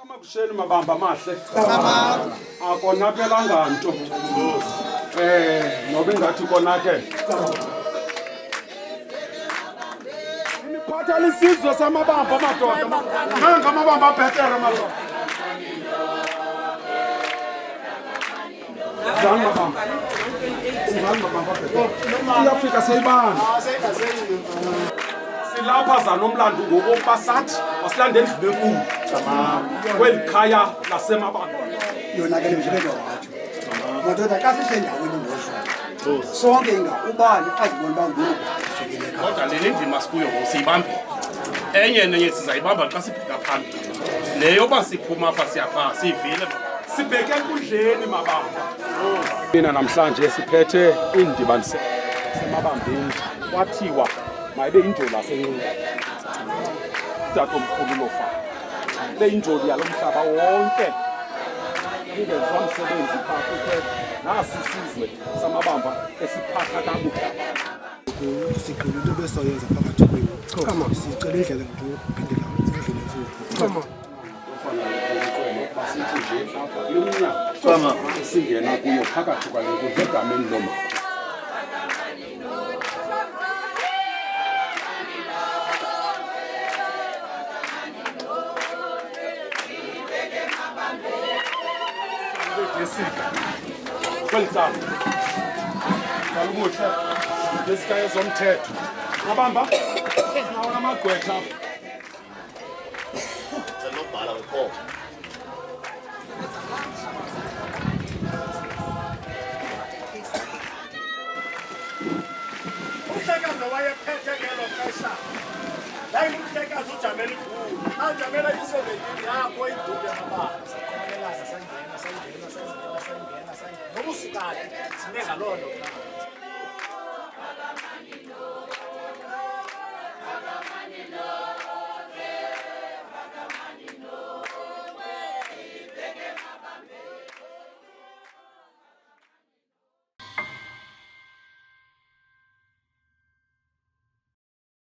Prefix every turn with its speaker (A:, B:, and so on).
A: Kamabusheni mabamba mahle. Akonakelanga nto. Noba ingathi konakele. Niphatha lisizwe samabamba madoda. Nanga amabamba abhetere madoda. Zani mabamba. Zani mabamba abhetere. Iyafika seyibana. Silapha zanomlando ngokuba sathi asilande endlini enkulu. Kweli khaya lasemabamba.
B: Yonakele nje beke wathi. Madoda xa sisendaweni ngosho. Sonke ubani azibona bangoku sifikele khaya.
C: Kodwa le ndima sikuyo ngosiyibambile. Enye nenye sizayibamba xa sibheka phambili. Leyo ba siphuma apha siyapha sivile
A: sibheke enkundleni mabamba. Mina namhlanje siphethe indibanise semabambeni. Kwathiwa mayibe injoli yasenqini. Tatomkhulu lofa. Le injoli yalomhlaba wonke. Ingezwa umsebenzi phaa kuphela. Nasi isizwe samabamba esiphatha kabuhle.
B: Siqala into besoyenza phakathi kwenu. Kama sicela indlela ngokuphindela endlini emfundo. Kama
A: Kama singena kuyo phakathi kwale nkundla egameni loma. Kwelithatha kalumuhle lesikaya zomthetho mabamba nawo namagqwetha
C: senobhala wekhona.
D: Umhlekazi wayephethe ngelo xesha yayingumhlekazi uJameli Khulu ajamela i-17 yakho idube yababazi sakhonelaza sangena noba usukade sibe ngaloo nto.